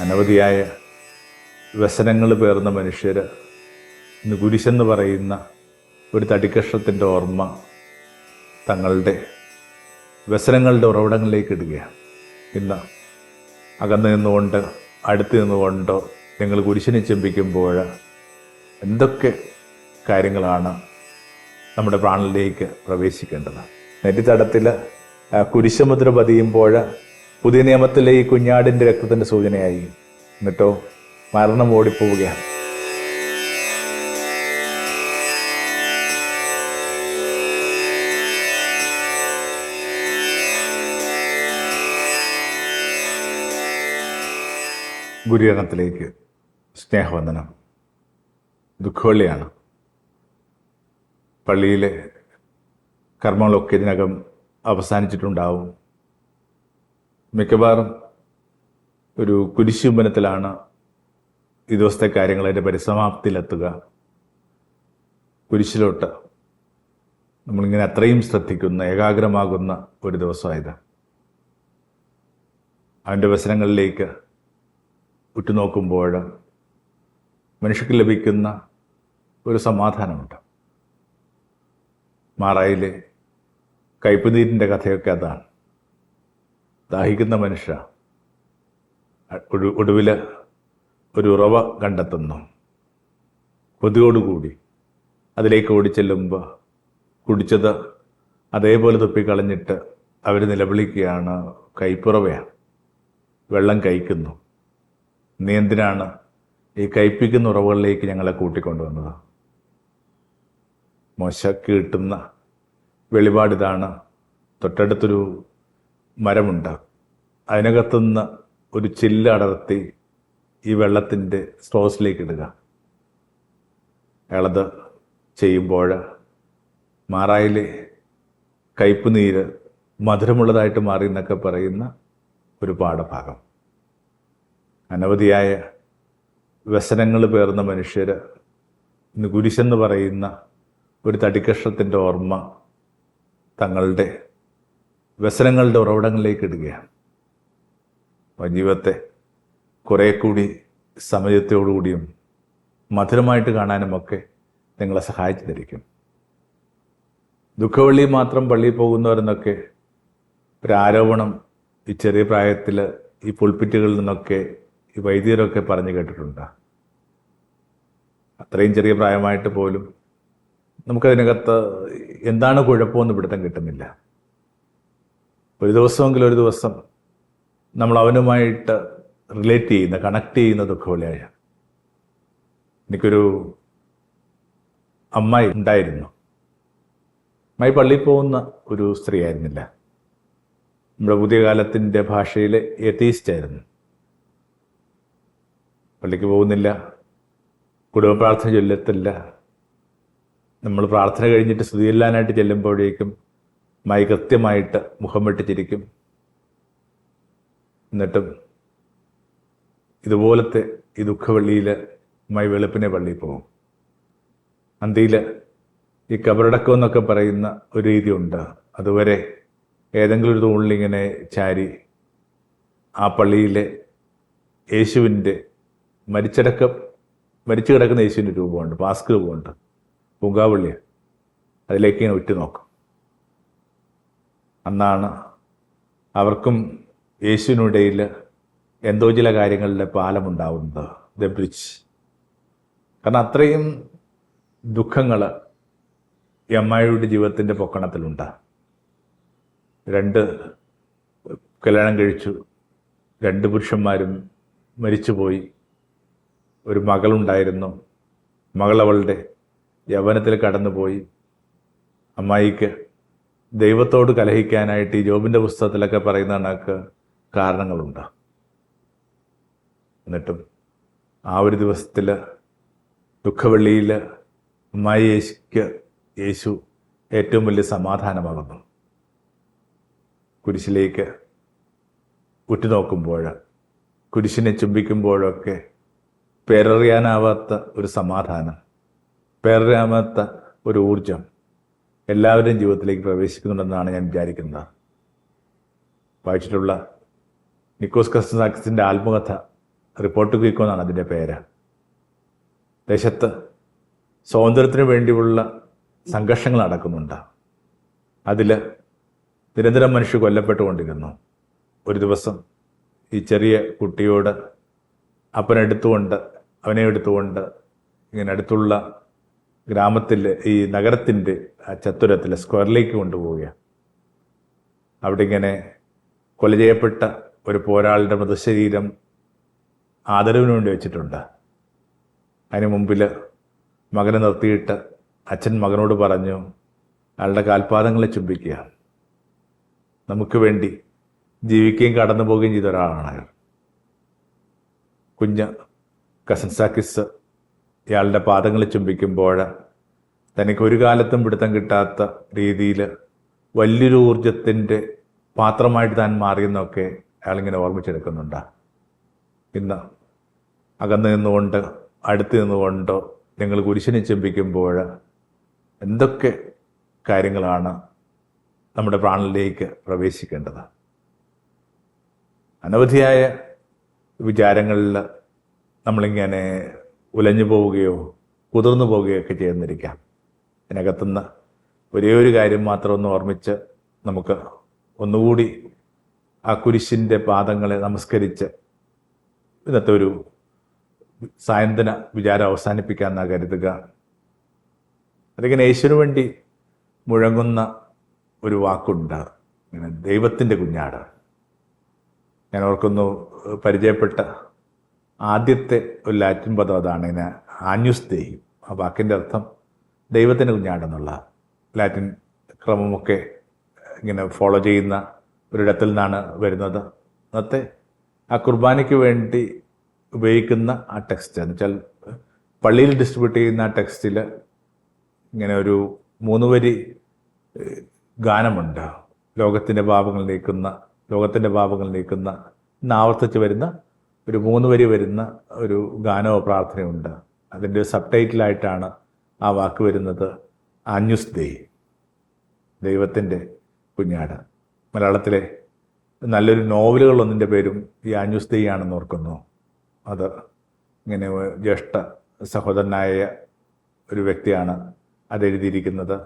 അനവധിയായ വ്യസനങ്ങൾ പേർന്ന മനുഷ്യർ ഇന്ന് കുരിശെന്ന് പറയുന്ന ഒരു തടിക്കഷ്ണത്തിൻ്റെ ഓർമ്മ തങ്ങളുടെ വ്യസനങ്ങളുടെ ഉറവിടങ്ങളിലേക്ക് ഇടുകയാണ്. ഇന്ന് അകന്നു നിന്നുകൊണ്ട് അടുത്ത് നിന്നുകൊണ്ടോ നിങ്ങൾ കുരിശിനെ ചെമ്പിക്കുമ്പോൾ എന്തൊക്കെ കാര്യങ്ങളാണ് നമ്മുടെ പ്രാണനിലേക്ക് പ്രവേശിക്കേണ്ടത്. നെറ്റിത്തടത്തിൽ കുരിശുമുദ്ര പതിയുമ്പോൾ പുതിയ നിയമത്തിലെ ഈ കുഞ്ഞാടിൻ്റെ രക്തത്തിൻ്റെ സൂചനയായി. എന്നിട്ടോ മരണം ഓടിപ്പോവുകയാണ്. ഗുരുകരണത്തിലേക്ക് സ്നേഹവന്ദനം. ദുഃഖവെള്ളിയാണ്. പള്ളിയിലെ കർമ്മങ്ങളൊക്കെ ഇതിനകം അവസാനിച്ചിട്ടുണ്ടാവും. മിക്കവാറും ഒരു കുരിശുമ്പനത്തിലാണ് ഈ ദിവസത്തെ കാര്യങ്ങൾ അതിൻ്റെ പരിസമാപ്തിയിലെത്തുക. കുരിശിലോട്ട് നമ്മളിങ്ങനെ അത്രയും ശ്രദ്ധിക്കുന്ന, ഏകാഗ്രമാകുന്ന ഒരു ദിവസമായത്. അവൻ്റെ വ്യസനങ്ങളിലേക്ക് ഉറ്റുനോക്കുമ്പോൾ മനുഷ്യർക്ക് ലഭിക്കുന്ന ഒരു സമാധാനമുണ്ട്. മാറായിലെ കയ്പുനീരിൻ്റെ കഥയൊക്കെ അതാണ്. ദാഹിക്കുന്ന മനുഷ്യ ഒടുവിൽ ഒരു ഉറവ കണ്ടെത്തുന്നു. കൊതിയോടുകൂടി അതിലേക്ക് ഓടിച്ചെല്ലുമ്പോൾ കുടിച്ചത് അതേപോലെ തുപ്പിക്കളഞ്ഞിട്ട് അവർ നിലവിളിക്കുകയാണ്, കയ്പുറവയാണ്, വെള്ളം കഴിക്കുന്നു. നീ എന്തിനാണ് ഈ കയ്പിക്കുന്ന ഉറവുകളിലേക്ക് ഞങ്ങളെ കൂട്ടിക്കൊണ്ടുവന്നത്? മോശയ്ക്ക് കിട്ടുന്ന വെളിപാടിതാണ്. തൊട്ടടുത്തൊരു മരമുണ്ട്, അതിനകത്തുനിന്ന് ഒരു ചില്ല് അടർത്തി ഈ വെള്ളത്തിൻ്റെ സ്ട്രോസിലേക്ക് ഇടുക. അയാളത് ചെയ്യുമ്പോൾ മാറായിലെ കയ്പ് നീര് മധുരമുള്ളതായിട്ട് മാറി എന്നൊക്കെ പറയുന്ന ഒരു പാഠഭാഗം. അനവധിയായ വ്യസനങ്ങൾ പേർന്ന മനുഷ്യർ ഇന്ന് കുരിശെന്ന് പറയുന്ന ഒരു തടിക്കഷ്ണത്തിൻ്റെ ഓർമ്മ തങ്ങളുടെ വ്യസനങ്ങളുടെ ഉറവിടങ്ങളിലേക്ക് ഇടുകയാണ്. ജീവിതത്തെ കുറേ കൂടി സമയത്തോടുകൂടിയും മധുരമായിട്ട് കാണാനുമൊക്കെ നിങ്ങളെ സഹായിച്ചു തരിക്കും. ദുഃഖവെള്ളി മാത്രം പള്ളിയിൽ പോകുന്നവരെന്നൊക്കെ ഒരു ആരോപണം ഈ ചെറിയ പ്രായത്തിൽ ഈ പുൾപിറ്റുകളിൽ നിന്നൊക്കെ ഈ വൈദികരൊക്കെ പറഞ്ഞു കേട്ടിട്ടുണ്ട്. അത്രയും ചെറിയ പ്രായമായിട്ട് പോലും നമുക്കതിനകത്ത് എന്താണ് കുഴപ്പമെന്ന് പിടുത്തം കിട്ടുന്നില്ല. ഒരു ദിവസം നമ്മൾ അവനുമായിട്ട് റിലേറ്റ് ചെയ്യുന്ന, കണക്ട് ചെയ്യുന്ന ദുഃഖവെള്ളിയായ. എനിക്കൊരു അമ്മായി ഉണ്ടായിരുന്നു. അമ്മായി പള്ളിയിൽ പോകുന്ന ഒരു സ്ത്രീ ആയിരുന്നില്ല. നമ്മുടെ പുതിയ കാലത്തിൻ്റെ ഭാഷയിൽ എത്തീസ്റ്റ് ആയിരുന്നു. പള്ളിക്ക് പോകുന്നില്ല, കുടുംബ പ്രാർത്ഥന ചൊല്ലത്തില്ല. നമ്മൾ പ്രാർത്ഥന കഴിഞ്ഞിട്ട് സ്തുതിയെല്ലാനായിട്ട് ചെല്ലുമ്പോഴേക്കും മായി കൃത്യമായിട്ട് മുഖം വെട്ടിച്ചിരിക്കും. എന്നിട്ടും ഇതുപോലത്തെ ഈ ദുഃഖവെള്ളിയിൽ മായി വെളുപ്പിനെ പള്ളിയിൽ പോകും. അന്തിയിൽ ഈ കബറടക്കം എന്നൊക്കെ പറയുന്ന ഒരു രീതിയുണ്ട്. അതുവരെ ഏതെങ്കിലും ഒരു തൂണിലിങ്ങനെ ചാരി ആ പള്ളിയിലെ യേശുവിൻ്റെ മരിച്ചു കിടക്കുന്ന യേശുവിൻ്റെ രൂപമുണ്ട്, പാസ്ക് രൂപമുണ്ട്, പൂങ്കാവള്ളി. അതിലേക്ക് ഇങ്ങനെ ഉറ്റുനോക്കും. അന്നാണ് അവർക്കും യേശുവിനിടയിൽ എന്തോ ചില കാര്യങ്ങളിലെ പാലമുണ്ടാവുന്നത്, ദ ബ്രിഡ്ജ്. കാരണം അത്രയും ദുഃഖങ്ങൾ ഈ അമ്മായിയുടെ ജീവിതത്തിൻ്റെ പൊക്കണത്തിലുണ്ട്. 2 കല്യാണം കഴിച്ചു, 2 പുരുഷന്മാരും മരിച്ചുപോയി. ഒരു മകളുണ്ടായിരുന്നു. മകളവളുടെ യൗവനത്തിൽ കടന്നുപോയി. അമ്മായിക്ക് ദൈവത്തോട് കലഹിക്കാനായിട്ട് ഈ ജോബിൻ്റെ പുസ്തകത്തിലൊക്കെ പറയുന്ന കണക്ക് കാരണങ്ങളുണ്ട്. എന്നിട്ടും ആ ഒരു ദിവസത്തിൽ ദുഃഖവെള്ളിയിൽ അമ്മായി യേശു ഏറ്റവും വലിയ സമാധാനമാകുന്നു. കുരിശിലേക്ക് ഉറ്റുനോക്കുമ്പോൾ, കുരിശിനെ ചുംബിക്കുമ്പോഴൊക്കെ പേരറിയാനാവാത്ത ഒരു സമാധാനം, പേരറിയാവാത്ത ഒരു ഊർജം എല്ലാവരുടെയും ജീവിതത്തിലേക്ക് പ്രവേശിക്കുന്നുണ്ടെന്നാണ് ഞാൻ വിചാരിക്കുന്നത്. വായിച്ചിട്ടുള്ള നിക്കോസ് കസ്തനാക്കിസിൻ്റെ ആത്മകഥ റിപ്പോർട്ട് ക്വിക്കോ എന്നാണ് അതിൻ്റെ പേര്. ദേശത്ത് സ്വാതന്ത്ര്യത്തിന് വേണ്ടിയുള്ള സംഘർഷങ്ങൾ നടക്കുന്നുണ്ട്. അതിൽ നിരന്തരം മനുഷ്യർ കൊല്ലപ്പെട്ടുകൊണ്ടിരുന്നു. ഒരു ദിവസം ഈ ചെറിയ കുട്ടിയോട് അവനെ എടുത്തുകൊണ്ട് ഇങ്ങനെ അടുത്തുള്ള ഗ്രാമത്തിൽ, ഈ നഗരത്തിൻ്റെ ചത്തുരത്തിൽ സ്ക്വയറിലേക്ക് കൊണ്ടുപോവുക. അവിടെ ഇങ്ങനെ കൊല ചെയ്യപ്പെട്ട ഒരു പോരാളിയുടെ മൃതശരീരം ആദരവിന് വേണ്ടി വെച്ചിട്ടുണ്ട്. അതിന് മുമ്പിൽ മകനെ നിർത്തിയിട്ട് അച്ഛൻ മകനോട് പറഞ്ഞു, അയാളുടെ കാൽപാദങ്ങളെ ചുംബിക്കുക. നമുക്ക് വേണ്ടി ജീവിക്കുകയും കടന്നു പോവുകയും ചെയ്ത ഒരാളാണ് അയാൾ. കുഞ്ഞ് കസൻസാക്കിസ് ഇയാളുടെ പാദങ്ങളെ ചുംബിക്കുമ്പോൾ തനിക്ക് ഒരു കാലത്തും പിടുത്തം കിട്ടാത്ത രീതിയിൽ വലിയൊരു ഊർജത്തിൻ്റെ പാത്രമായിട്ട് താൻ മാറിയെന്നൊക്കെ അയാളിങ്ങനെ ഓർമ്മിച്ചെടുക്കുന്നുണ്ട്. ഇന്ന് അകന്നു നിന്നുകൊണ്ട് അടുത്ത് നിന്നുകൊണ്ടോ നിങ്ങൾ കുരിശിനെ ചുംബിക്കുമ്പോൾ എന്തൊക്കെ കാര്യങ്ങളാണ് നമ്മുടെ പ്രാണനിലേക്ക് പ്രവേശിക്കേണ്ടത്. അനവധിയായ വിചാരങ്ങളിൽ നമ്മളിങ്ങനെ ഉലഞ്ഞു പോവുകയോ കുതിർന്നു പോവുകയോ ഒക്കെ ചെയ്യുന്നിരിക്കാം. ഇതിനകത്തുനിന്ന് ഒരേ ഒരു കാര്യം മാത്രം ഒന്ന് ഓർമ്മിച്ച് നമുക്ക് ഒന്നുകൂടി ആ കുരിശിൻ്റെ പാദങ്ങളെ നമസ്കരിച്ച് ഇന്നത്തെ ഒരു സായന്തന വിചാരം അവസാനിപ്പിക്കാമെന്നാണ് കരുതുക. അതിങ്ങനെ യേശുവിന് വേണ്ടി മുഴങ്ങുന്ന ഒരു വാക്കുണ്ട്, ഇങ്ങനെ ദൈവത്തിൻ്റെ കുഞ്ഞാട്. ഞാൻ ഓർക്കുന്നു, പരിചയപ്പെട്ട ആദ്യത്തെ ഒരു ലാറ്റിൻ പദം അതാണ്, ഇങ്ങനെ ആന്യൂസ് ദേയി. ആ വാക്കിൻ്റെ അർത്ഥം ദൈവത്തിൻ്റെ കുഞ്ഞാടെന്നുള്ള ലാറ്റിൻ ക്രമമൊക്കെ ഇങ്ങനെ ഫോളോ ചെയ്യുന്ന ഒരിടത്തിൽ നിന്നാണ് വരുന്നത്. അന്നത്തെ ആ കുർബാനയ്ക്ക് വേണ്ടി ഉപയോഗിക്കുന്ന ആ ടെക്സ്റ്റ് എന്ന് വെച്ചാൽ പള്ളിയിൽ ഡിസ്ട്രിബ്യൂട്ട് ചെയ്യുന്ന ആ ടെക്സ്റ്റിൽ ഇങ്ങനെ ഒരു 3 വരി ഗാനമുണ്ട്. ലോകത്തിൻ്റെ പാപങ്ങൾ നീക്കുന്ന ആവർത്തിച്ച് വരുന്ന ഒരു 3 വരി വരുന്ന ഒരു ഗാനമോ പ്രാർത്ഥനയുണ്ട്. അതിൻ്റെ സബ് ടൈറ്റിലായിട്ടാണ് ആ വാക്ക് വരുന്നത്, ആന്യൂസ് ദേയി, ദൈവത്തിൻ്റെ കുഞ്ഞാട്. മലയാളത്തിലെ നല്ലൊരു നോവലുകളൊന്നിൻ്റെ പേരും ഈ ആന്യൂസ് ദേയി ആണെന്ന് ഓർക്കുന്നു. അത് ഇങ്ങനെ ജ്യേഷ്ഠ സഹോദരനായ ഒരു വ്യക്തിയാണ് അതെഴുതിയിരിക്കുന്നത്.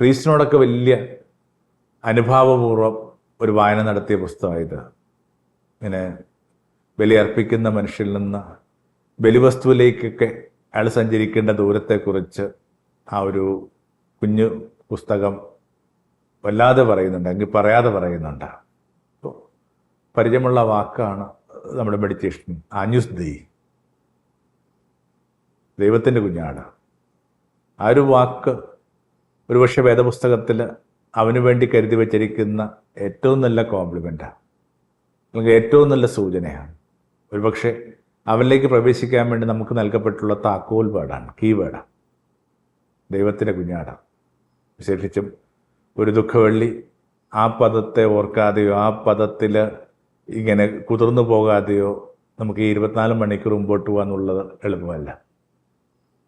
പ്രീസ്റ്റിനോടൊക്കെ വലിയ അനുഭാവപൂർവ്വം ഒരു വായന നടത്തിയ പുസ്തകമായത്. ഇങ്ങനെ ബലിയർപ്പിക്കുന്ന മനുഷ്യരിൽ നിന്ന് ബലിവസ്തുവിലേക്കൊക്കെ അയാൾ സഞ്ചരിക്കേണ്ട ദൂരത്തെക്കുറിച്ച് ആ ഒരു കുഞ്ഞു പുസ്തകം വല്ലാതെ പറയുന്നുണ്ട്, എങ്കിൽ പറയാതെ പറയുന്നുണ്ട്. അപ്പോൾ പരിചയമുള്ള വാക്കാണ് നമ്മുടെ മെഡിറ്റേഷൻ, ആന്യൂസ് ദേയി, ദൈവത്തിൻ്റെ കുഞ്ഞാട്. ആ ഒരു വാക്ക് ഒരുപക്ഷെ വേദപുസ്തകത്തിൽ അവന് വേണ്ടി കരുതി വച്ചിരിക്കുന്ന ഏറ്റവും നല്ല കോംപ്ലിമെൻ്റാണ്, അല്ലെങ്കിൽ ഏറ്റവും നല്ല സൂചനയാണ്. ഒരുപക്ഷെ അവനിലേക്ക് പ്രവേശിക്കാൻ വേണ്ടി നമുക്ക് നൽകപ്പെട്ടുള്ള താക്കോൽ വേർഡാണ്, കീ വേർഡാണ് ദൈവത്തിൻ്റെ കുഞ്ഞാടാണ്. വിശേഷിച്ചും ഒരു ദുഃഖവെള്ളി ആ പദത്തെ ഓർക്കാതെയോ ആ പദത്തിൽ ഇങ്ങനെ കുതിർന്നു പോകാതെയോ നമുക്ക് ഈ 24 മണിക്കൂർ മുമ്പോട്ട് പോകാന്നുള്ളത് എളുപ്പമല്ല.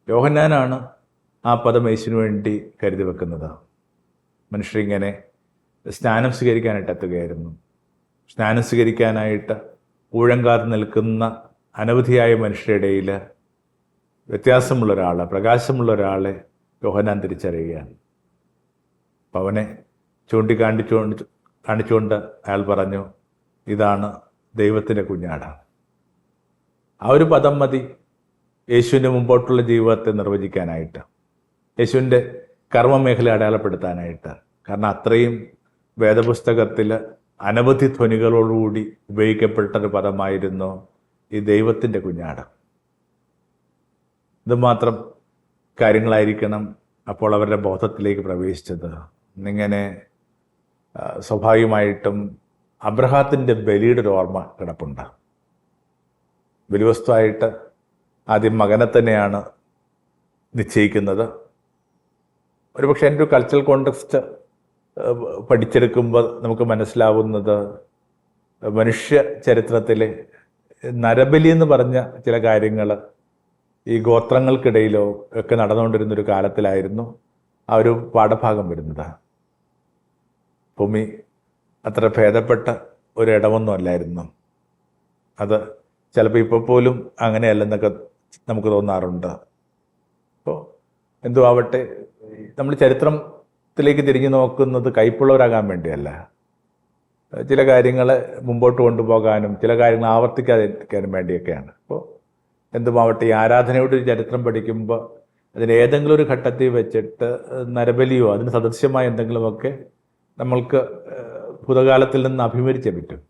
യോഹന്നാനാണ് ആ പദം യേശുവിന് വേണ്ടി കരുതി വെക്കുന്നത്. മനുഷ്യരിങ്ങനെ സ്നാനം സ്വീകരിക്കാനായിട്ട് എത്തുകയായിരുന്നു. സ്നാനം സ്വീകരിക്കാനായിട്ട് ഊഴങ്കാർ നിൽക്കുന്ന അനവധിയായ മനുഷ്യരുടെ ഇടയിൽ വ്യത്യാസമുള്ള ഒരാളെ, പ്രകാശമുള്ള ഒരാളെ യോഹന്നാൻ തിരിച്ചറിയുകയാണ്. അപ്പം അവനെ കാണിച്ചുകൊണ്ട് അയാൾ പറഞ്ഞു, ഇതാണ് ദൈവത്തിൻ്റെ കുഞ്ഞാട്. ആ ഒരു പദം മതി യേശുവിൻ്റെ മുമ്പോട്ടുള്ള ജീവിതത്തെ നിർവചിക്കാനായിട്ട്, യേശുവിൻ്റെ കർമ്മമേഖല അടയാളപ്പെടുത്താനായിട്ട്. കാരണം അത്രയും വേദപുസ്തകത്തിൽ അനവധി ധ്വനികളോടുകൂടി ഉപയോഗിക്കപ്പെട്ടൊരു പദമായിരുന്നു ഈ ദൈവത്തിൻ്റെ കുഞ്ഞാട്. ഇതുമാത്രം കാര്യങ്ങളായിരിക്കണം അപ്പോൾ അവരുടെ ബോധത്തിലേക്ക് പ്രവേശിച്ചത്. ഇന്നിങ്ങനെ സ്വാഭാവികമായിട്ടും അബ്രഹാത്തിൻ്റെ ബലിയുടെ ഒരു ഓർമ്മ കിടപ്പുണ്ട്. ബലിവസ്തുവായിട്ട് ആദ്യം മകനെ തന്നെയാണ് നിശ്ചയിക്കുന്നത്. ഒരുപക്ഷെ എൻ്റെ ഒരു കൾച്ചറൽ കോണ്ടെക്സ്റ്റ് പഠിച്ചെടുക്കുമ്പോൾ നമുക്ക് മനസ്സിലാവുന്നത്, മനുഷ്യ ചരിത്രത്തിലെ നരബലി എന്ന് പറഞ്ഞ ചില കാര്യങ്ങൾ ഈ ഗോത്രങ്ങൾക്കിടയിലോ ഒക്കെ നടന്നുകൊണ്ടിരുന്നൊരു കാലത്തിലായിരുന്നു ആ ഒരു പാഠഭാഗം വരുന്നത്. ഭൂമി അത്ര ഭേദപ്പെട്ട ഒരിടമൊന്നും അല്ലായിരുന്നു. അത് ചിലപ്പോൾ ഇപ്പോൾ പോലും അങ്ങനെയല്ലെന്നൊക്കെ നമുക്ക് തോന്നാറുണ്ട്. അപ്പോൾ എന്തോ ആവട്ടെ, നമ്മൾ ചരിത്രത്തിലേക്ക് തിരിഞ്ഞു നോക്കുന്നത് കൈപ്പുള്ളവരാകാൻ വേണ്ടിയല്ല, ചില കാര്യങ്ങൾ മുമ്പോട്ട് കൊണ്ടുപോകാനും ചില കാര്യങ്ങൾ ആവർത്തിക്കാതിരിക്കാനും വേണ്ടിയൊക്കെയാണ്. അപ്പോൾ എന്തുമാവട്ടെ, ഈ ആരാധനയുടെ ഒരു ചരിത്രം പഠിക്കുമ്പോൾ അതിന് ഏതെങ്കിലും ഒരു ഘട്ടത്തിൽ വെച്ചിട്ട് നരബലിയോ അതിന് സദൃശ്യമായ എന്തെങ്കിലുമൊക്കെ നമ്മൾക്ക് ഭൂതകാലത്തിൽ നിന്ന് അഭിമുഖിച്ചേ പറ്റും.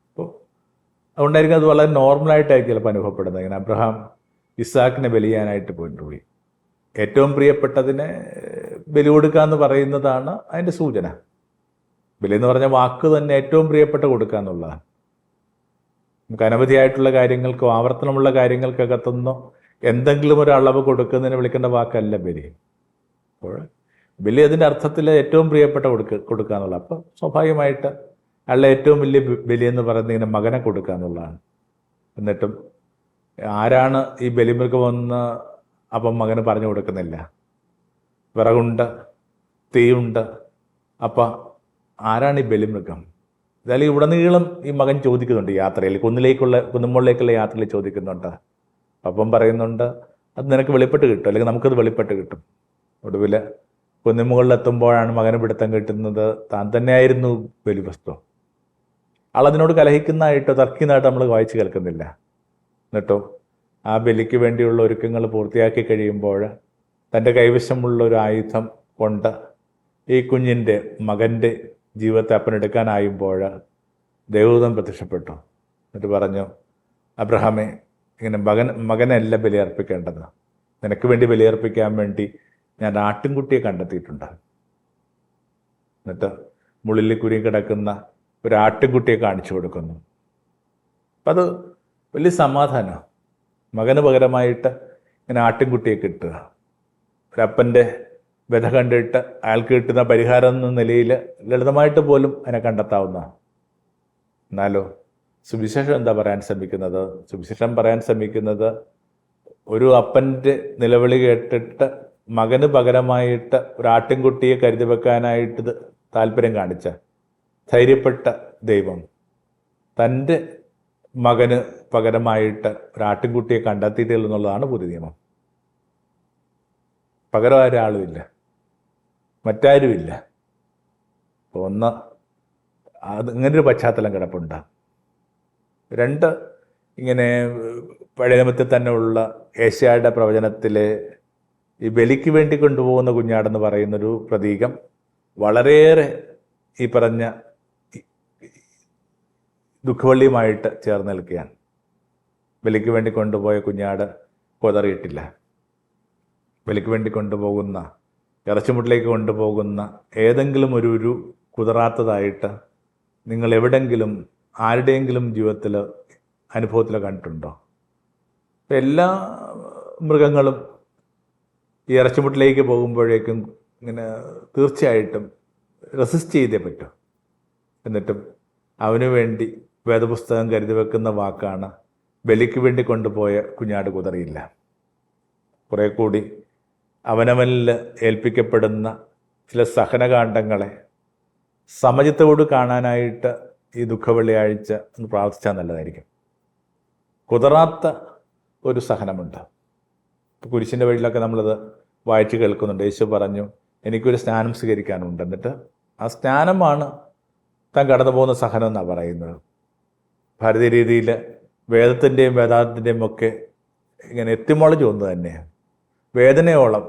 അപ്പോൾ അതുകൊണ്ടായിരിക്കും അത് വളരെ നോർമലായിട്ടായിരിക്കും ചിലപ്പോൾ അനുഭവപ്പെടുന്നത്. ഇങ്ങനെ അബ്രഹാം ഇസാക്കിനെ ബലിയാനായിട്ട് പോയി ഏറ്റവും പ്രിയപ്പെട്ടതിനെ ബലി കൊടുക്കുക എന്ന് പറയുന്നതാണ് അതിൻ്റെ സൂചന. ബലി എന്ന് പറഞ്ഞ വാക്ക് തന്നെ ഏറ്റവും പ്രിയപ്പെട്ട കൊടുക്കുക എന്നുള്ളതാണ്. നമുക്ക് അനവധിയായിട്ടുള്ള കാര്യങ്ങൾക്കോ ആവർത്തനമുള്ള കാര്യങ്ങൾക്കകത്തുനിന്നോ എന്തെങ്കിലും ഒരു അളവ് കൊടുക്കുന്നതിന് വിളിക്കേണ്ട വാക്കല്ല ബലി. അപ്പോൾ ബലി അതിൻ്റെ അർത്ഥത്തിൽ ഏറ്റവും പ്രിയപ്പെട്ട കൊടുക്കുക എന്നുള്ളത്. അപ്പോൾ സ്വാഭാവികമായിട്ട് അയാളുടെ ഏറ്റവും വലിയ ബലി എന്ന് പറയുന്നത് ഇങ്ങനെ മകനെ കൊടുക്കുക എന്നുള്ളതാണ്. എന്നിട്ടും ആരാണ് ഈ ബലിമൃഗമെന്ന് അപ്പം മകന് പറഞ്ഞു കൊടുക്കുന്നില്ല. വിറകുണ്ട്, തീയുണ്ട്, അപ്പം ആരാണ് ഈ ബലിമൃഗം? ഇതായാലും ഉടനീളം ഈ മകൻ ചോദിക്കുന്നുണ്ട്, യാത്രയിൽ കുന്നുമുകളിലേക്കുള്ള യാത്രയിൽ ചോദിക്കുന്നുണ്ട്. അപ്പം പറയുന്നുണ്ട്, അത് നിനക്ക് വെളിപ്പെട്ട് കിട്ടും, അല്ലെങ്കിൽ നമുക്കത് വെളിപ്പെട്ട് കിട്ടും. ഒടുവിൽ കുന്നുമുകളിലെത്തുമ്പോഴാണ് മകന് പിടുത്തം കിട്ടുന്നത് താൻ തന്നെയായിരുന്നു ബലിവസ്തു. ആളതിനോട് കലഹിക്കുന്നതായിട്ടോ തർക്കിക്കുന്നതായിട്ടോ നമ്മൾ വായിച്ച് കേൾക്കുന്നില്ല. എന്നിട്ടോ ആ ബലിക്ക് വേണ്ടിയുള്ള ഒരുക്കങ്ങൾ പൂർത്തിയാക്കി കഴിയുമ്പോൾ തൻ്റെ കൈവശമുള്ള ഒരു ആയുധം കൊണ്ട് ഈ കുഞ്ഞിൻ്റെ മകൻ്റെ ജീവിതത്തെ അപ്പനെടുക്കാനായുമ്പോൾ ദൈവദൂതൻ പ്രത്യക്ഷപ്പെട്ടു. എന്നിട്ട് പറഞ്ഞു, അബ്രഹാമേ, ഇങ്ങനെ മകനല്ല ബലിയർപ്പിക്കേണ്ടത്, നിനക്ക് വേണ്ടി ബലിയർപ്പിക്കാൻ വേണ്ടി ഞാൻ ആട്ടിൻകുട്ടിയെ കണ്ടെത്തിയിട്ടുണ്ട്. എന്നിട്ട് മുള്ളിൽ കുരുങ്ങി കിടക്കുന്ന ഒരു ആട്ടിൻകുട്ടിയെ കാണിച്ചു കൊടുക്കുന്നു. അപ്പം അത് വലിയ സമാധാനം. മകന് പകരമായിട്ട് ഇങ്ങനെ ആട്ടിൻകുട്ടിയെ കിട്ടുക, ഒരപ്പൻ്റെ വ്യഥ കണ്ടിട്ട് അയാൾക്ക് കിട്ടുന്ന പരിഹാരം എന്ന നിലയിൽ ലളിതമായിട്ട് പോലും അതിനെ കണ്ടെത്താവുന്നതാണ്. എന്നാലോ സുവിശേഷം എന്താ പറയാൻ ശ്രമിക്കുന്നത്? സുവിശേഷം പറയാൻ ശ്രമിക്കുന്നത് ഒരു അപ്പൻ്റെ നിലവിളി കേട്ടിട്ട് മകന് പകരമായിട്ട് ഒരു ആട്ടിൻകുട്ടിയെ കരുതി വെക്കാനായിട്ട് താല്പര്യം കാണിച്ച ധൈര്യപ്പെട്ട ദൈവം തൻ്റെ മകന് പകരമായിട്ട് ഒരു ആട്ടിൻകുട്ടിയെ കണ്ടെത്തിയിട്ടില്ല എന്നുള്ളതാണ് പുതിയ നിയമം. പകരം ഒരാളുമില്ല, മറ്റാരുമില്ല. അപ്പോൾ ഒന്ന്, അത് ഇങ്ങനൊരു പശ്ചാത്തലം കിടപ്പുണ്ട്. രണ്ട്, ഇങ്ങനെ പഴയ നിയമത്തിൽ തന്നെ ഉള്ള ഏശയ്യായുടെ പ്രവചനത്തിലെ ഈ ബലിക്ക് വേണ്ടി കൊണ്ടുപോകുന്ന കുഞ്ഞാടെന്ന് പറയുന്നൊരു പ്രതീകം വളരെയേറെ ഈ പറഞ്ഞ ദുഃഖവള്ളിയുമായിട്ട് ചേർന്ന് നിൽക്കുകയാണ്. ബലിക്ക് വേണ്ടി കൊണ്ടുപോയ കുഞ്ഞാട് കൊതറിയിട്ടില്ല. ബലിക്ക് വേണ്ടി കൊണ്ടുപോകുന്ന, ഇറച്ചിമുട്ടിലേക്ക് കൊണ്ടുപോകുന്ന ഏതെങ്കിലും ഒരു കുതറാത്തതായിട്ട് നിങ്ങൾ എവിടെങ്കിലും ആരുടെയെങ്കിലും ജീവിതത്തിൽ അനുഭവത്തിൽ കണ്ടിട്ടുണ്ടോ? എല്ലാ മൃഗങ്ങളും ഈ ഇറച്ചിമുട്ടിലേക്ക് പോകുമ്പോഴേക്കും ഇങ്ങനെ തീർച്ചയായിട്ടും റെസിസ്റ്റ് ചെയ്തേ പറ്റും. എന്നിട്ടും അവന് വേണ്ടി വേദപുസ്തകം കരുതി വെക്കുന്ന വാക്കാണ്, ബലിക്ക് വേണ്ടി കൊണ്ടുപോയ കുഞ്ഞാട് കുതറിയില്ല. കുറേ കൂടി അവനവനിൽ ഏൽപ്പിക്കപ്പെടുന്ന ചില സഹനകാണ്ഡങ്ങളെ സമചിത്തത്തോട് കാണാനായിട്ട് ഈ ദുഃഖവെള്ളിയാഴ്ച ഒന്ന് പ്രാർത്ഥിച്ചാൽ നല്ലതായിരിക്കും. കുതറാത്ത ഒരു സഹനമുണ്ട്. കുരിശിൻ്റെ വഴിയിലൊക്കെ നമ്മളത് വായിച്ച് കേൾക്കുന്നുണ്ട്. യേശു പറഞ്ഞു, എനിക്കൊരു സ്നാനം സ്വീകരിക്കാനുണ്ട്. എന്നിട്ട് ആ സ്നാനമാണ് താൻ കടന്നു പോകുന്ന സഹനം എന്നാണ് പറയുന്നത്. ഭാരതീയ രീതിയിൽ വേദത്തിൻ്റെയും വേദാന്തത്തിൻ്റെയും ഒക്കെ ഇങ്ങനെ എത്തിമോളജ് ഒന്ന് തന്നെയാണ്. വേദനയോളം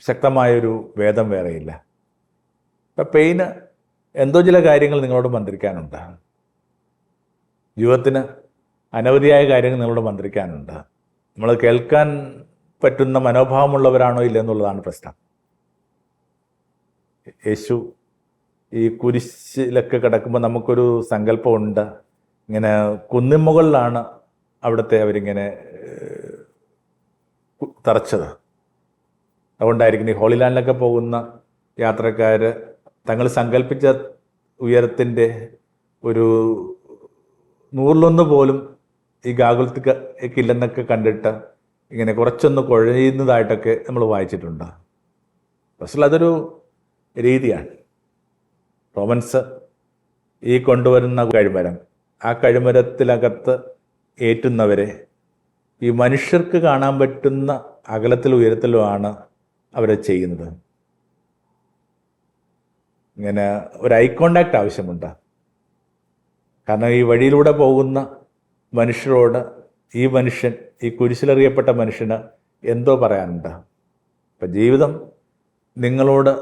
ശക്തമായൊരു വേദം വേറെയില്ല. ഇപ്പം പെയിന് എന്തോ ചില കാര്യങ്ങൾ നിങ്ങളോട് മന്ത്രിക്കാനുണ്ട്. ജീവിതത്തിന് അനവധിയായ കാര്യങ്ങൾ നിങ്ങളോട് മന്ത്രിക്കാനുണ്ട്. നമ്മൾ കേൾക്കാൻ പറ്റുന്ന മനോഭാവമുള്ളവരാണോ ഇല്ലെന്നുള്ളതാണ് പ്രശ്നം. യേശു ഈ കുരിശിലൊക്കെ കിടക്കുമ്പോൾ നമുക്കൊരു സങ്കല്പമുണ്ട്, ഇങ്ങനെ കുന്നിൻമുകളിലാണ് അവിടുത്തെ അവരിങ്ങനെ തറച്ചത്. അതുകൊണ്ടായിരിക്കും ഈ ഹോളി ലാൻഡിലൊക്കെ പോകുന്ന യാത്രക്കാർ തങ്ങൾ സങ്കല്പിച്ച ഉയരത്തിൻ്റെ ഒരു 100 പോലും ഈ ഗാഗുൽത്തിക്കില്ലെന്നൊക്കെ കണ്ടിട്ട് ഇങ്ങനെ കുറച്ചൊന്ന് കുഴയുന്നതായിട്ടൊക്കെ നമ്മൾ വായിച്ചിട്ടുണ്ട്. പക്ഷേ അതൊരു രീതിയാണ്. റോമൻസ് ഈ കൊണ്ടുവരുന്ന കഴിമരം, ആ കഴിമരത്തിനകത്ത് ഏറ്റുന്നവരെ ഈ മനുഷ്യർക്ക് കാണാൻ പറ്റുന്ന അകലത്തിലും ഉയരത്തിലുമാണ് അവരെ ചെയ്യുന്നത്. ഇങ്ങനെ ഒരു ഐ കോണ്ടാക്റ്റ് ആവശ്യമുണ്ട്. കാരണം ഈ വഴിയിലൂടെ പോകുന്ന മനുഷ്യരോട് ഈ മനുഷ്യൻ, ഈ കുരിശിലെറിയപ്പെട്ട മനുഷ്യന് എന്തോ പറയാനുണ്ട്. അപ്പം ജീവിതം നിങ്ങളോട്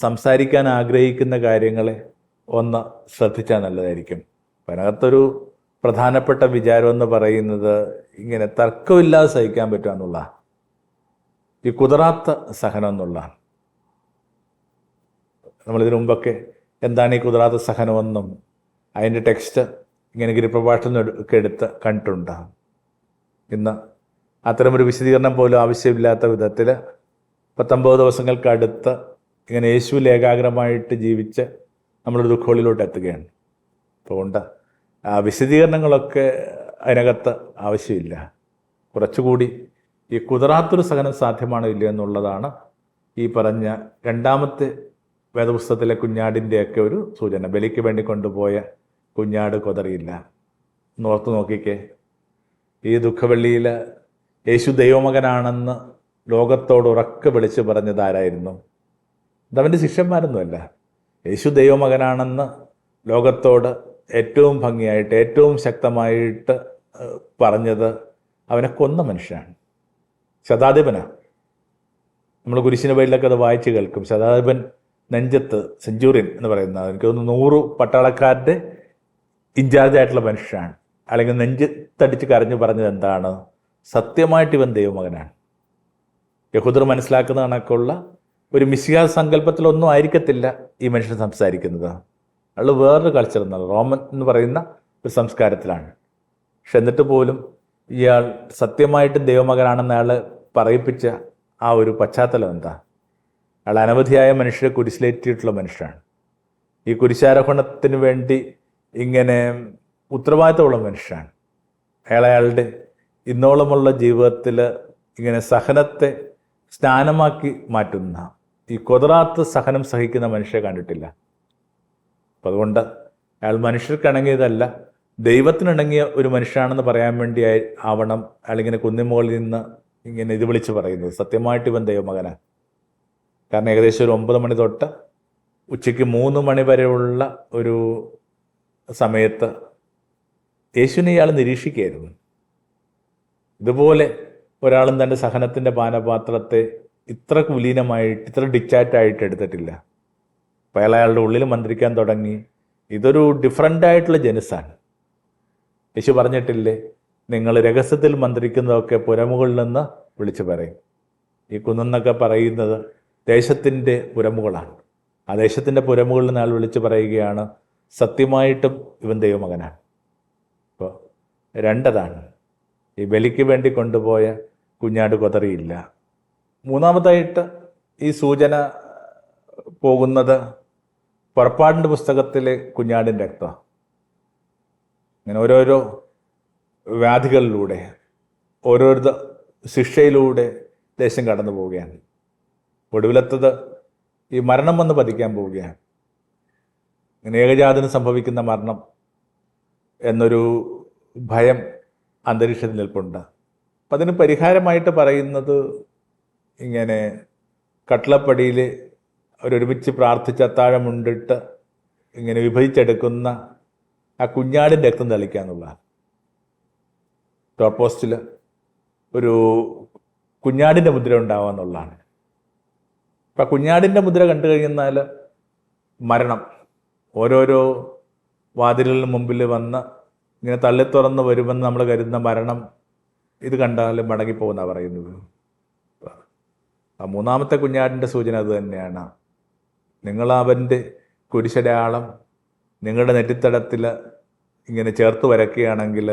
സംസാരിക്കാൻ ആഗ്രഹിക്കുന്ന കാര്യങ്ങളെ ഒന്ന് ശ്രദ്ധിച്ചാൽ നല്ലതായിരിക്കും. അതിനകത്തൊരു പ്രധാനപ്പെട്ട വിചാരം എന്ന് പറയുന്നത് ഇങ്ങനെ തർക്കമില്ലാതെ സഹിക്കാൻ പറ്റുക എന്നുള്ള, ഈ കുതിറാത്ത സഹനം എന്നുള്ള. നമ്മളിതിനു മുമ്പൊക്കെ എന്താണ് ഈ കുതിറാത്ത സഹനമെന്നും അതിൻ്റെ ടെക്സ്റ്റ് ഇങ്ങനെ ഗിരിപ്രഭാഷണം ഒക്കെ എടുത്ത് കണ്ടിട്ടുണ്ട്. ഇന്ന് അത്തരമൊരു വിശദീകരണം പോലും ആവശ്യമില്ലാത്ത വിധത്തിൽ 19 ദിവസങ്ങൾക്കടുത്ത് ഇങ്ങനെ യേശുവിൽ ഏകാഗ്രമായിട്ട് ജീവിച്ച് നമ്മളൊരു ദുഃഖോളിലോട്ട് എത്തുകയാണ്. അതുകൊണ്ട് ആ വിശദീകരണങ്ങളൊക്കെ അതിനകത്ത് ആവശ്യമില്ല. കുറച്ചുകൂടി ഈ കുതിറാത്തൊരു സഹനം സാധ്യമാണോ ഇല്ലയോ എന്നുള്ളതാണ് ഈ പറഞ്ഞ രണ്ടാമത്തെ വേദപുസ്തകത്തിലെ കുഞ്ഞാടിൻ്റെയൊക്കെ ഒരു സൂചന. ബലിക്ക് വേണ്ടി കൊണ്ടുപോയ കുഞ്ഞാട് കുതറിയില്ല. ഓർത്ത് നോക്കിക്കേ, ഈ ദുഃഖവെള്ളിയിൽ യേശു ദൈവമകനാണെന്ന് ലോകത്തോട് ഉറക്കെ വിളിച്ച് പറഞ്ഞത് ആരായിരുന്നു? അതവൻ്റെ ശിഷ്യന്മാരൊന്നുമല്ല. യേശു ദൈവമകനാണെന്ന് ലോകത്തോട് ഏറ്റവും ഭംഗിയായിട്ട്, ഏറ്റവും ശക്തമായിട്ട് പറഞ്ഞത് അവനെ കൊന്ന മനുഷ്യനാണ്, ശതാധിപനാണ്. നമ്മൾ കുരിശിൻ്റെ പേരിലൊക്കെ അത് വായിച്ച് കേൾക്കും. ശതാധിപൻ നെഞ്ചത്ത്, സെഞ്ചൂറിയൻ എന്ന് പറയുന്നത്, എനിക്ക് തോന്നുന്നു 100 പട്ടാളക്കാരുടെ ഇൻചാർജ് ആയിട്ടുള്ള മനുഷ്യനാണ്. അല്ലെങ്കിൽ നെഞ്ചത്തടിച്ച് കരഞ്ഞു പറഞ്ഞത് എന്താണ്? സത്യമായിട്ട് ഇവൻ ദൈവമകനാണ്. യഹൂദർ മനസ്സിലാക്കുന്ന കണക്കുള്ള ഒരു മിശിഹാ സങ്കല്പത്തിലൊന്നും ആയിരിക്കത്തില്ല ഈ മനുഷ്യൻ സംസാരിക്കുന്നത്. അയാൾ വേറൊരു കൾച്ചർ എന്നാണ്, റോമൻ എന്ന് പറയുന്ന ഒരു സംസ്കാരത്തിലാണ്. പക്ഷെ എന്നിട്ട് പോലും ഇയാൾ സത്യമായിട്ടും ദൈവമകനാണെന്ന് അയാൾ പറയിപ്പിച്ച ആ ഒരു പശ്ചാത്തലം എന്താ? അയാൾ അനവധിയായ മനുഷ്യരെ കുരിശിലേറ്റിയിട്ടുള്ള മനുഷ്യനാണ്. ഈ കുരിശാരോഹണത്തിന് വേണ്ടി ഇങ്ങനെ ഉത്തരവാദിത്തമുള്ള മനുഷ്യനാണ്. അയാളുടെ ഇന്നോളമുള്ള ജീവിതത്തിൽ ഇങ്ങനെ സഹനത്തെ സ്നാനമാക്കി മാറ്റുന്ന, ഈ കുതിറാത്ത സഹനം സഹിക്കുന്ന മനുഷ്യരെ കണ്ടിട്ടില്ല. അപ്പം അതുകൊണ്ട് അയാൾ മനുഷ്യർക്കിണങ്ങിയതല്ല, ദൈവത്തിനിണങ്ങിയ ഒരു മനുഷ്യനാണെന്ന് പറയാൻ വേണ്ടി ആവണം അയാളിങ്ങനെ കുന്നിമുകളിൽ നിന്ന് ഇങ്ങനെ ഇത് വിളിച്ച് പറയുന്നത്. സത്യമായിട്ട് ഇവൻ ദൈവമകനാണ്. കാരണം ഏകദേശം ഒരു 9 മണി തൊട്ട് ഉച്ചയ്ക്ക് 3 മണി വരെയുള്ള ഒരു സമയത്ത് യേശുവിനെ ഇയാൾ നിരീക്ഷിക്കുകയായിരുന്നു. ഇതുപോലെ ഒരാളും തൻ്റെ സഹനത്തിൻ്റെ പാനപാത്രത്തെ ഇത്ര കുലീനമായിട്ട്, ഇത്ര ഡിച്ചാറ്റായിട്ട് എടുത്തിട്ടില്ല. അപ്പോൾ അയാളുടെ ഉള്ളിൽ മന്ത്രിക്കാൻ തുടങ്ങി. ഇതൊരു ഡിഫറൻ്റ് ആയിട്ടുള്ള ജനുസാണ്. യേശു പറഞ്ഞിട്ടില്ലേ, നിങ്ങൾ രഹസ്യത്തിൽ മന്ത്രിക്കുന്നതൊക്കെ പുരമുകളിൽ നിന്ന് വിളിച്ചു പറയും. ഈ കുന്നെന്നൊക്കെ പറയുന്നത് ദേശത്തിൻ്റെ പുരമുകളാണ്. ആ ദേശത്തിൻ്റെ പുരമുകളിൽ നിന്ന് ആൾ വിളിച്ചു പറയുകയാണ്, സത്യമായിട്ടും ഇവൻ ദൈവമകനാണ്. അപ്പോൾ രണ്ടതാണ്. ഈ ബലിക്ക് വേണ്ടി കൊണ്ടുപോയ കുഞ്ഞാട് കുതറിയില്ല. മൂന്നാമതായിട്ട് ഈ സൂചന പോകുന്നത് പുറപ്പാടിൻ്റെ പുസ്തകത്തിലെ കുഞ്ഞാടിൻ്റെ രക്തം. ഇങ്ങനെ ഓരോരോ വ്യാധികളിലൂടെ, ഓരോരോ ശിക്ഷയിലൂടെ ദേശം കടന്നു പോവുകയാണ്. ഒടുവിലത്തത് ഈ മരണം വന്ന് പതിക്കാൻ പോവുകയാണ്. ഇങ്ങനെ ഏകജാതന് സംഭവിക്കുന്ന മരണം എന്നൊരു ഭയം അന്തരീക്ഷത്തിൽ നിൽപ്പുണ്ട്. അപ്പം അതിന് പരിഹാരമായിട്ട് പറയുന്നത് ഇങ്ങനെ കട്ടിളപ്പടിയിൽ അവരൊരുമിച്ച് പ്രാർത്ഥിച്ച് അത്താഴമുണ്ടിട്ട് ഇങ്ങനെ വിഭജിച്ചെടുക്കുന്ന ആ കുഞ്ഞാടിൻ്റെ രക്തം തളിക്കുക എന്നുള്ളതാണ്. ഡോർ പോസ്റ്റിൽ ഒരു കുഞ്ഞാടിൻ്റെ മുദ്ര ഉണ്ടാവുക എന്നുള്ളതാണ്. അപ്പം കുഞ്ഞാടിൻ്റെ മുദ്ര കണ്ടു കഴിഞ്ഞാൽ മരണം ഓരോരോ വാതിലിന് മുമ്പിൽ വന്ന് ഇങ്ങനെ തള്ളി തുറന്ന് വരുമെന്ന് നമ്മൾ കരുതുന്ന മരണം ഇത് കണ്ടാൽ മടങ്ങിപ്പോകുന്ന പറയുന്നത്. ആ മൂന്നാമത്തെ കുഞ്ഞാടിൻ്റെ സൂചന അത് തന്നെയാണ്. നിങ്ങൾ അവൻ്റെ കുരിശടയാളം നിങ്ങളുടെ നെറ്റിത്തടത്തിൽ ഇങ്ങനെ ചേർത്ത് വരയ്ക്കുകയാണെങ്കിൽ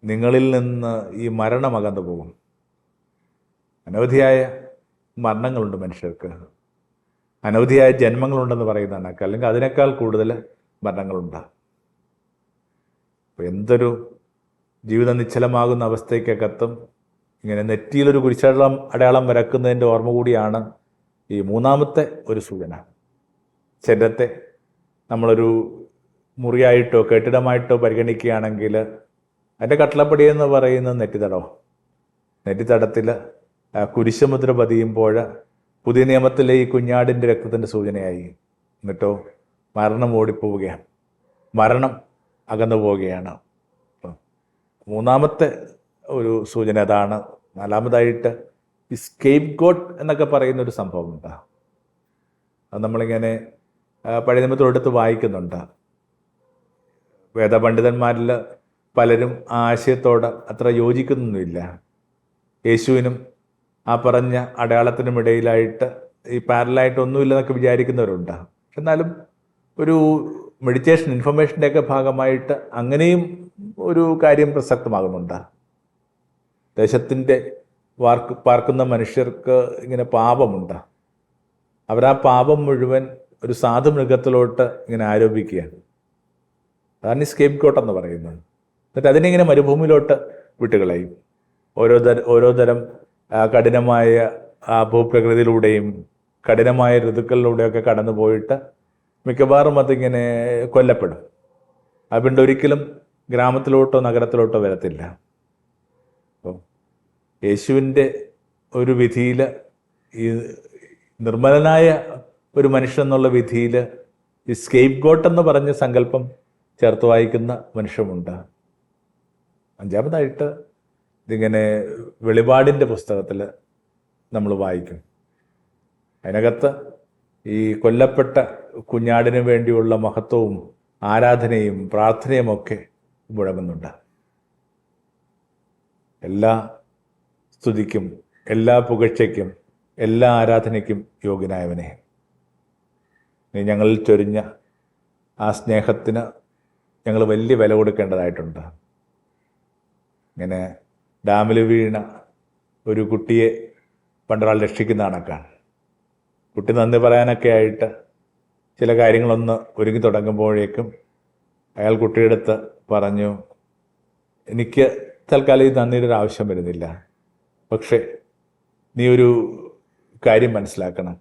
നിങ്ങളിൽ നിന്ന് ഈ മരണം അകന്നു പോകും. അനവധിയായ മരണങ്ങളുണ്ട് മനുഷ്യർക്ക്, അനവധിയായ ജന്മങ്ങളുണ്ടെന്ന് പറയുന്നതാണ്. അല്ലെങ്കിൽ അതിനേക്കാൾ കൂടുതൽ മരണങ്ങളുണ്ട്. അപ്പോൾ എന്തൊരു ജീവിതം നിശ്ചലമാകുന്ന അവസ്ഥയ്ക്കകത്തും ഇങ്ങനെ നെറ്റിയിലൊരു അടയാളം വരക്കുന്നതിൻ്റെ ഓർമ്മ കൂടിയാണ് ഈ മൂന്നാമത്തെ ഒരു സൂചന. ശരീരത്തെ നമ്മളൊരു മുറിയായിട്ടോ കെട്ടിടമായിട്ടോ പരിഗണിക്കുകയാണെങ്കിൽ അതിൻ്റെ കട്ടളപ്പടി എന്ന് പറയുന്നത് നെറ്റിത്തടം. നെറ്റിത്തടത്തിൽ കുരിശുമുദ്ര പതിയുമ്പോൾ പുതിയ നിയമത്തിലെ ഈ കുഞ്ഞാടിൻ്റെ രക്തത്തിൻ്റെ സൂചനയായി. എന്നിട്ടോ മരണം ഓടിപ്പോവുകയാണ്, മരണം അകന്നു പോവുകയാണ്. മൂന്നാമത്തെ ഒരു സൂചന അതാണ്. നാലാമതായിട്ട് ഈ സ്കേപ്പ് ഗോട്ട് എന്നൊക്കെ പറയുന്നൊരു സംഭവമുണ്ട്. അത് നമ്മളിങ്ങനെ പഴയ നിയമത്തോടെടുത്ത് വായിക്കുന്നുണ്ട്. വേദപണ്ഡിതന്മാരിൽ പലരും ആ ആശയത്തോട് അത്ര യോജിക്കുന്നൊന്നുമില്ല. യേശുവിനും ആ പറഞ്ഞ അടയാളത്തിനും ഇടയിലായിട്ട് ഈ പാരലായിട്ടൊന്നുമില്ലെന്നൊക്കെ വിചാരിക്കുന്നവരുണ്ട്. പക്ഷെ എന്നാലും ഒരു മെഡിറ്റേഷൻ ഇൻഫർമേഷൻ്റെയൊക്കെ ഭാഗമായിട്ട് അങ്ങനെയും ഒരു കാര്യം പ്രസക്തമാകുന്നുണ്ട്. ദേശത്തിൻ്റെ പാർക്കുന്ന മനുഷ്യർക്ക് ഇങ്ങനെ പാപമുണ്ട്. അവരാ പാപം മുഴുവൻ ഒരു സാധു മൃഗത്തിലോട്ട് ഇങ്ങനെ ആരോപിക്കുകയാണ്. അതാണ് ഈ സ്കേപ്പ് ഗോട്ട് എന്ന് പറയുന്നത്. എന്നിട്ട് അതിനിങ്ങനെ മരുഭൂമിയിലോട്ട് വിട്ടുകളയും. ഓരോ തരം കഠിനമായ ഭൂപ്രകൃതിയിലൂടെയും കഠിനമായ ഋതുക്കളിലൂടെയൊക്കെ കടന്നു പോയിട്ട് മിക്കവാറും അതിങ്ങനെ കൊല്ലപ്പെടും. അതുകൊണ്ട് ഒരിക്കലും ഗ്രാമത്തിലോട്ടോ നഗരത്തിലോട്ടോ വരത്തില്ല. അപ്പം യേശുവിൻ്റെ ഒരു വിധിയിൽ, ഈ നിർമ്മലനായ ഒരു മനുഷ്യൻ എന്നുള്ള വിധിയിൽ ഈ സ്കേപ്പ് ഗോട്ട് എന്ന് പറഞ്ഞ സങ്കല്പം ചേർത്ത് വായിക്കുന്ന മനുഷ്യമുണ്ട്. അഞ്ചാമതായിട്ട് ഇതിങ്ങനെ വെളിപാടിൻ്റെ പുസ്തകത്തിൽ നമ്മൾ വായിക്കും. അതിനകത്ത് ഈ കൊല്ലപ്പെട്ട കുഞ്ഞാടിന് വേണ്ടിയുള്ള മഹത്വവും ആരാധനയും പ്രാർത്ഥനയുമൊക്കെ മുഴങ്ങുന്നുണ്ട്. എല്ലാ സ്തുതിക്കും, എല്ലാ പുകഴ്ചയ്ക്കും, എല്ലാ ആരാധനയ്ക്കും യോഗ്യനായവനെ, നീ ഞങ്ങളിൽ ചൊരിഞ്ഞ ആ സ്നേഹത്തിന് ഞങ്ങൾ വലിയ വില കൊടുക്കേണ്ടതായിട്ടുണ്ട്. ഇങ്ങനെ ഡാമിൽ വീണ ഒരു കുട്ടിയെ പണ്ടൊരാൾ രക്ഷിക്കുന്ന കണക്കാണ്. കുട്ടി നന്ദി പറയാനൊക്കെ ആയിട്ട് ചില കാര്യങ്ങളൊന്ന് ഒരുങ്ങി തുടങ്ങുമ്പോഴേക്കും അയാൾ കുട്ടിയുടെ അടുത്ത് പറഞ്ഞു, എനിക്ക് തൽക്കാലം ഈ നന്ദിയുടെ ഒരു ആവശ്യം വരുന്നില്ല, പക്ഷേ നീ ഒരു കാര്യം മനസ്സിലാക്കണം,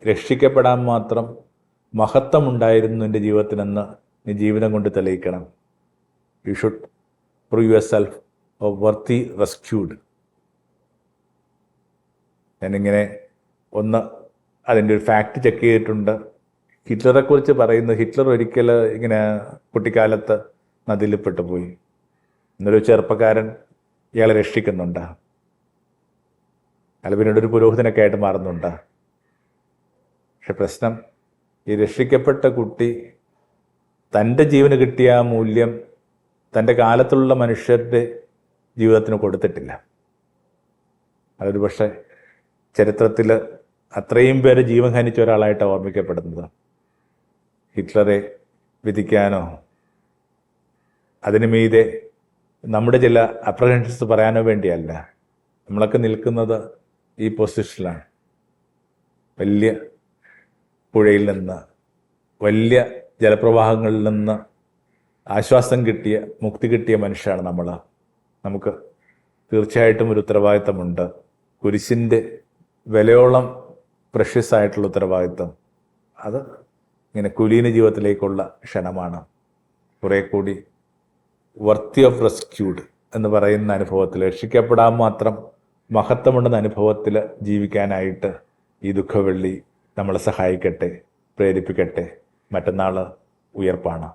രക്ഷിക്കപ്പെടാൻ മാത്രം മഹത്വമുണ്ടായിരുന്നു എൻ്റെ ജീവിതത്തിനെന്ന് നീ ജീവിതം കൊണ്ട് തെളിയിക്കണം. You should prove your self worthy rescued. ഞാനിങ്ങനെ ഒന്ന് അതിൻ്റെ ഒരു ഫാക്റ്റ് ചെക്ക് ചെയ്തിട്ടുണ്ട്. ഹിറ്റ്ലറെക്കുറിച്ച് പറയുന്നത്, ഹിറ്റ്ലർ ഒരിക്കൽ ഇങ്ങനെ കുട്ടിക്കാലത്ത് നദിയിൽ പെട്ടുപോയി. എന്നൊരു ചെറുപ്പക്കാരൻ ഇയാളെ രക്ഷിക്കുന്നുണ്ട്. അയാൾ പിന്നീട് ഒരു പുരോഹിതനൊക്കെ ആയിട്ട് മാറുന്നുണ്ട്. പക്ഷെ പ്രശ്നം, ഈ രക്ഷിക്കപ്പെട്ട കുട്ടി തൻ്റെ ജീവന് കിട്ടിയ ആ മൂല്യം തൻ്റെ കാലത്തുള്ള മനുഷ്യരുടെ ജീവിതത്തിന് കൊടുത്തിട്ടില്ല. അതൊരു പക്ഷേ ചരിത്രത്തിൽ അത്രയും പേര് ജീവൻ ഹനിച്ച ഒരാളായിട്ടാണ് ഓർമ്മിക്കപ്പെടുന്നത്. ഹിറ്റ്ലറെ വിധിക്കാനോ അതിനു മീതെ നമ്മുടെ ചില അപ്രഹെൻഷൻസ് പറയാനോ വേണ്ടിയല്ല. നമ്മളൊക്കെ നിൽക്കുന്നത് ഈ പൊസിഷനിലാണ്. വലിയ പുഴയിൽ നിന്ന്, വലിയ ജലപ്രവാഹങ്ങളിൽ നിന്ന് ആശ്വാസം കിട്ടിയ, മുക്തി കിട്ടിയ മനുഷ്യരാണ് നമ്മൾ. നമുക്ക് തീർച്ചയായിട്ടും ഒരു ഉത്തരവാദിത്തമുണ്ട്. കുരിശിൻ്റെ വിലയോളം പ്രഷ്യസ് ആയിട്ടുള്ള ഉത്തരവാദിത്തം. അത് ഇങ്ങനെ കുലീന ജീവിതത്തിലേക്കുള്ള ക്ഷണമാണ്. കുറേ കൂടി വർത്തി ഓഫ് റെസ്ക്യൂഡ് എന്ന് പറയുന്ന അനുഭവത്തിൽ, രക്ഷിക്കപ്പെടാൻ മാത്രം മഹത്വമുണ്ടെന്ന അനുഭവത്തിൽ ജീവിക്കാനായിട്ട് ഈ ദുഃഖവെള്ളി നമ്മളെ സഹായിക്കട്ടെ, പ്രേരിപ്പിക്കട്ടെ. മറ്റന്നാൾ ഉയർപ്പാണ്,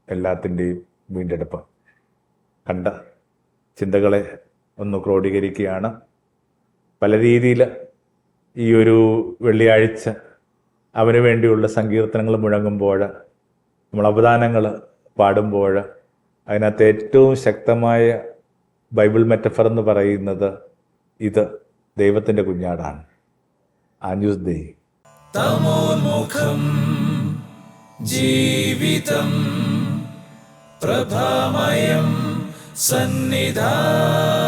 എല്ലാത്തിൻ്റെയും വീണ്ടെടുപ്പ്. കണ്ട ചിന്തകളെ ഒന്ന് ക്രോഡീകരിക്കുകയാണ്. പല രീതിയിൽ ഈ ഒരു വെള്ളിയാഴ്ച അവന് വേണ്ടിയുള്ള സങ്കീർത്തനങ്ങൾ മുഴങ്ങുമ്പോൾ, നമ്മൾ അവദാനങ്ങൾ പാടുമ്പോൾ, അതിനകത്ത് ഏറ്റവും ശക്തമായ ബൈബിൾ മെറ്റഫർ എന്ന് പറയുന്നത് ഇത് ദൈവത്തിൻ്റെ കുഞ്ഞാടാണ്. ആഞ്ജൂസ് ദൈ. തമോന്മുഖം ജീവിതം പ്രഭാമയം സന്നിധാനം.